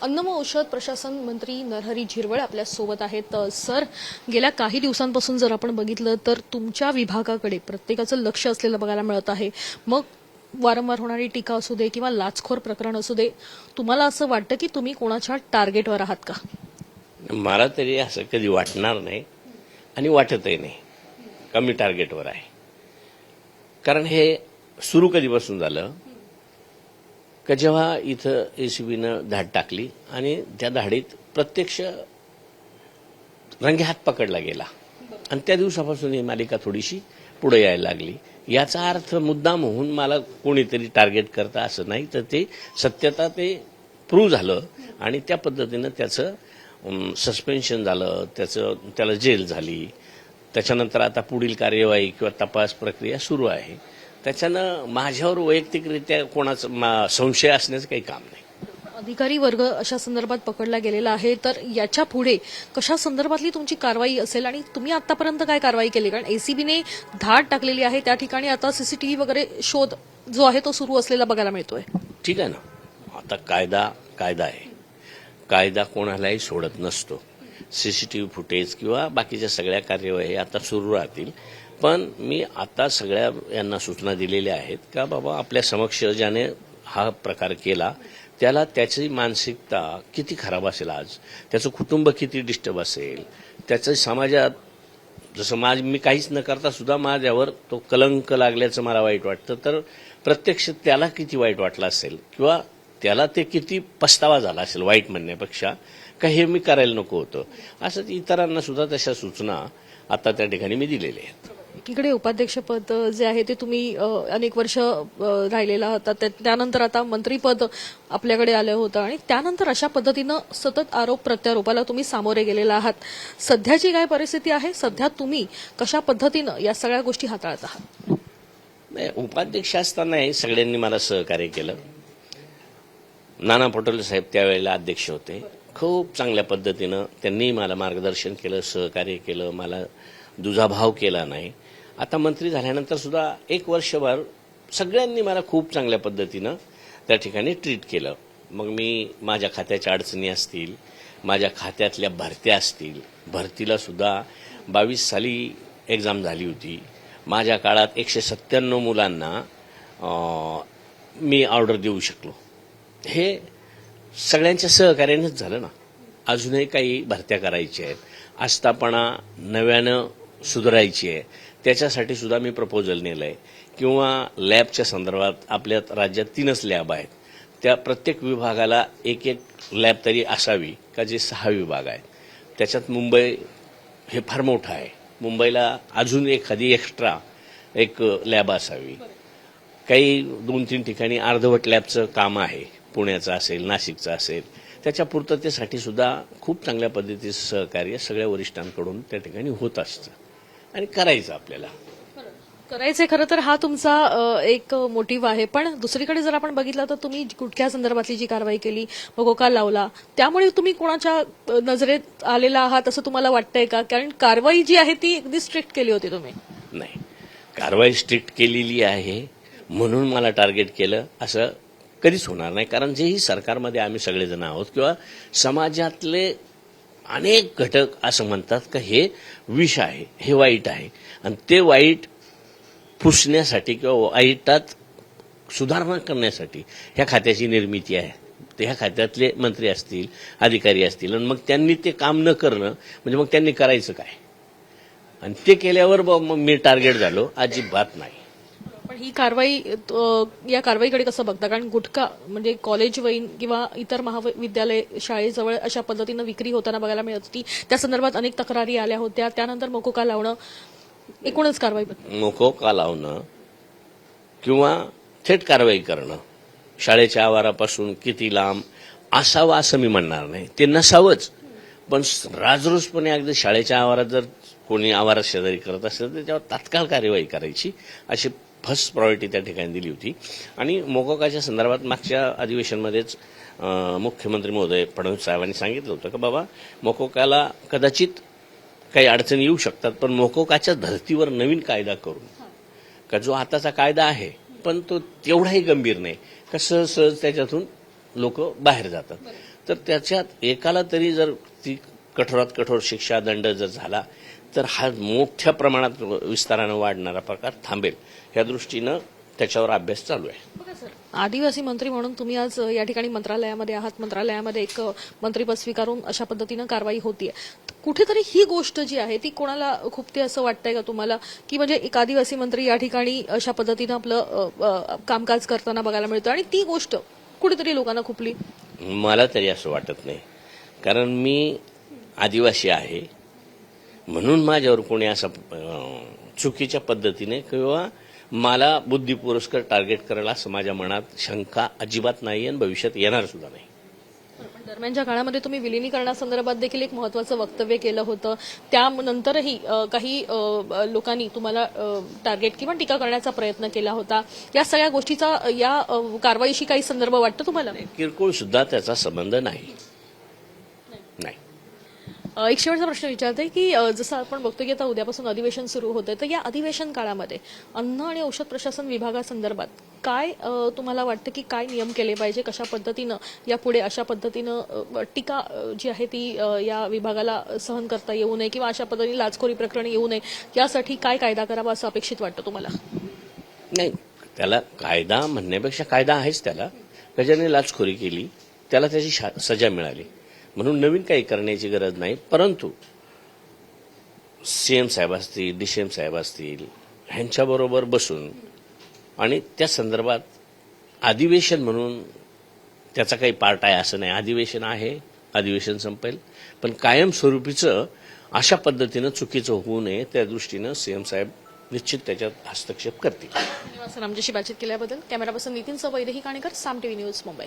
अन्न व औषध प्रशासन मंत्री नरहरी झिरवळ आपल्या सोबत आहेत। सर, गेल्या काही दिवसांपासून जर आपण बघितलं तर तुमच्या विभागाकडे प्रत्येकाचं लक्ष असलेलं बघायला मिळत आहे। मग वारंवार होणारी टीका असू दे किंवा लाचखोर प्रकरण असू दे, तुम्हाला असं वाटतं की तुम्ही कोणाच्या टार्गेटवर आहात का? मला तरी असं कधी वाटणार नाही आणि वाटतही नाही का मी टार्गेटवर आहे। कारण हे सुरू कधीपासून झालं का जेव्हा इथं एसीबीनं धाड टाकली आणि त्या धाडीत प्रत्यक्ष रंगेहात पकडला गेला आणि त्या दिवसापासून ही मालिका थोडीशी पुढे यायला लागली। याचा अर्थ मुद्दाम होऊन मला कोणीतरी टार्गेट करता असं नाही, तर ते सत्यता ते प्रूव्ह झालं आणि त्या पद्धतीनं त्याचं सस्पेन्शन झालं, त्याला जेल झाली। त्याच्यानंतर आता पुढील कार्यवाही किंवा तपास प्रक्रिया सुरू आहे। त्याच्यानं माझ्यावर वैयक्तिकरित्या कोणाचा संशय असण्याचं काही काम नाही। अधिकारी वर्ग अशा संदर्भात पकडला गेलेला आहे, तर याच्या पुढे कशा संदर्भातली तुमची कारवाई असेल आणि तुम्ही आतापर्यंत काय कारवाई केली? कारण एसीबीने धाड टाकलेली आहे, त्या ठिकाणी आता सीसीटीव्ही वगैरे शोध जो आहे तो सुरू असलेला बघायला मिळतोय। ठीक आहे ना, आता कायदा आहे, कायदा कोणालाही सोडत नसतो। सीसीटीव्ही फुटेज किंवा बाकीच्या सगळ्या कार्यवाही आता सुरू राहतील, पण मी आता सगळ्या यांना सूचना दिलेल्या आहेत का बाबा आपल्या समक्ष ज्याने हा प्रकार केला त्याला त्याची मानसिकता किती खराब असेल, आज त्याचं कुटुंब किती डिस्टर्ब असेल, त्याचं समाजात जसं मी काहीच न करता सुद्धा माझ्यावर तो कलंक लागल्याचं मला वाईट वाटतं, तर प्रत्यक्ष त्याला किती वाईट वाटलं असेल किंवा त्याला ते किती पस्तावा झाला असेल वाईट म्हणण्यापेक्षा, का हे मी करायला नको होतं। असं इतरांना सुद्धा तशा सूचना आता त्या ठिकाणी मी दिलेल्या आहेत। एकीकडे उपाध्यक्षपद जे आहे ते तुम्ही अनेक वर्ष राहिलेला होता, त्यानंतर आता मंत्रीपद आपल्याकडे आलं होतं आणि त्यानंतर अशा पद्धतीनं सतत आरोप प्रत्यारोपाला तुम्ही सामोरे गेलेला आहात। सध्याची काय परिस्थिती आहे? सध्या तुम्ही कशा पद्धतीनं या सगळ्या गोष्टी हाताळत आहात? उपाध्यक्ष असतानाही सगळ्यांनी मला सहकार्य केलं। नाना पटोले साहेब त्यावेळेला अध्यक्ष होते, खूप चांगल्या पद्धतीनं त्यांनी मला मार्गदर्शन केलं, सहकार्य केलं, मला दुजाभाव केला नाही। आता मंत्री झाल्यानंतर सुद्धा एक वर्षभर सगळ्यांनी मला खूप चांगल्या पद्धतीनं त्या ठिकाणी ट्रीट केलं। मग मी माझ्या खात्याच्या अडचणी असतील, माझ्या खात्यातल्या भरत्या असतील, भरतीला सुद्धा 22 साली एक्झाम झाली होती। माझ्या काळात 197 मुलांना मी ऑर्डर देऊ शकलो। हे सगळ्यांच्या सहकार्यानेच झालं ना। अजूनही काही भरत्या करायच्या आहेत, आस्थापना नव्यानं सुधारायची आहे, त्याच्यासाठी सुद्धा मी प्रपोजल नेलं आहे। किंवा लॅबच्या संदर्भात आपल्या राज्यात 3च लॅब आहेत, त्या प्रत्येक विभागाला एक लॅब तरी असावी का जे 6 विभाग आहेत। त्याच्यात मुंबई हे फार मोठं आहे, मुंबईला अजून एखादी एक्स्ट्रा एक लॅब असावी। काही 2-3 ठिकाणी अर्धवट लॅबचं काम आहे, पुण्याचं असेल, नाशिकचं असेल, त्याच्या पूर्ततेसाठी सुद्धा खूप चांगल्या पद्धतीचं सहकार्य सगळ्या वरिष्ठांकडून त्या ठिकाणी होत असतं आणि करायचं आपल्याला करायचंय। खरं तर हा तुमचा एक मोटिव्ह आहे, पण दुसरीकडे जर आपण बघितलं तर तुम्ही गुटख्या संदर्भातली जी कारवाई केली, मगोका लावला, त्यामुळे तुम्ही कोणाच्या नजरेत आलेला आहात असं तुम्हाला वाटतंय का? कारण कारवाई जी आहे ती अगदी स्ट्रिक्ट केली होती तुम्ही। नाही, कारवाई स्ट्रिक्ट केलेली आहे म्हणून मला टार्गेट केलं असं कधीच होणार नाही। कारण जेही सरकारमध्ये आम्ही सगळेजण आहोत किंवा समाजातले अनेक घटक असं म्हणतात का हे विष आहे, हे वाईट आहे, आणि ते वाईट पुसण्यासाठी किंवा वाईटात सुधारणा करण्यासाठी ह्या खात्याची निर्मिती आहे। तर ह्या खात्यातले मंत्री असतील, अधिकारी असतील, आणि मग त्यांनी ते काम न करणं म्हणजे मग त्यांनी करायचं काय? आणि ते केल्यावर मग मी टार्गेट झालो? अजिबात नाही। पण ही कारवाई, या कारवाईकडे कसं बघता? कारण गुटखा म्हणजे कॉलेज वैन किंवा इतर महाविद्यालय शाळेजवळ अशा पद्धतीनं विक्री होताना बघायला मिळत होती, त्या संदर्भात अनेक तक्रारी आल्या होत्या, त्यानंतर मकोका लावणं, एकूणच कारवाई मकोका लावणं किंवा थेट कारवाई करणं शाळेच्या आवारापासून किती लांब असावं असं मी म्हणणार नाही, ते नसावंच, पण राजरोसपणे अगदी शाळेच्या आवारात जर कोणी आवारात शेजारी करत असेल तर त्यावर तात्काळ कार्यवाही करायची अशी फर्स्ट प्रायोरिटी त्या ठिकाणी दिली होती। आणि मोकोकाच्या संदर्भात मागच्या अधिवेशनमध्येच मुख्यमंत्री महोदय फडणवीस साहेबांनी सांगितलं होतं की बाबा मोकोकाला कदाचित काही अडचणी येऊ शकतात, पण मोकोकाच्या धर्तीवर नवीन कायदा करून, का जो आताचा कायदा आहे पण तो तेवढाही गंभीर नाही, का सहज त्याच्यातून लोक बाहेर जातात, तर त्याच्यात एकाला तरी जर ती कठोरात कठोर शिक्षा दंड जर झाला तर हा मोठ्या प्रमाणात विस्तारानं वाढणारा प्रकार थांबेल. या दृष्टीनं त्याच्यावर अभ्यास चालू आहे. बघा सर, आदिवासी मंत्री म्हणून तुम्ही आज या ठिकाणी मंत्रालयामध्ये आहात. मंत्रालयामध्ये एक मंत्रीपद स्वीकारून अशा पद्धतीनं कारवाई होतीये. कुठेतरी ही गोष्ट जी आहे ती कोणाला खुपते असं वाटतंय का तुम्हाला, की म्हणजे एक आदिवासी मंत्री या ठिकाणी अशा पद्धतीनं आपलं कामकाज करताना बघायला मिळतं आणि ती गोष्ट कुठेतरी लोकांना खुपली? मला तरी असं वाटत नाही, कारण मी आदिवासी आहे म्हणून माझ्यावर कोणी असं चुकीच्या पद्धतीने किंवा मला बुद्धी पुरस्कार टार्गेट करायला असं माझ्या मनात शंका अजिबात नाही आणि भविष्यात येणार सुद्धा नाही. पण दरम्यानच्या काळामध्ये तुम्ही विलिनीकरणासंदर्भात देखील एक महत्वाचं वक्तव्य केलं होतं. त्यानंतरही काही लोकांनी तुम्हाला टार्गेट किंवा टीका करण्याचा प्रयत्न केला होता. या सगळ्या गोष्टीचा या कारवाईशी काही संदर्भ वाटतो तुम्हाला? किरकोळ सुद्धा त्याचा संबंध नाही. एक शेवटचा प्रश्न विचारते की जसं आपण बघतो की आता उद्यापासून अधिवेशन सुरू होतं, तर या अधिवेशन काळामध्ये अन्न आणि औषध प्रशासन विभागासंदर्भात काय तुम्हाला वाटतं की काय नियम केले पाहिजे, कशा पद्धतीनं यापुढे अशा पद्धतीनं टीका जी आहे ती या विभागाला सहन करता येऊ नये किंवा अशा पद्धतीने लाचखोरी प्रकरणी येऊ नये, यासाठी काय कायदा करावा असं अपेक्षित वाटतं तुम्हाला? नाही, त्याला कायदा म्हणण्यापेक्षा कायदा आहेच. त्याला ज्याने लाचखोरी केली त्याला त्याची सजा मिळाली म्हणून नवीन काही करण्याची गरज नाही. परंतु सीएम साहेब असतील, डीसीएम साहेब असतील, ह्यांच्याबरोबर बसून आणि त्या संदर्भात अधिवेशन म्हणून त्याचा काही पार्ट आहे असं नाही. अधिवेशन आहे, अधिवेशन संपेल, पण कायमस्वरूपीचं अशा पद्धतीनं चुकीचं होऊ नये त्या दृष्टीनं सीएम साहेब निश्चित त्याच्यात हस्तक्षेप करतील. धन्यवाद सर, आमच्याशी बातचीत केल्याबद्दल. कॅमेरा पर्सन नितीन सह वैदेही काणेकर, साम टीव्ही न्यूज, मुंबई.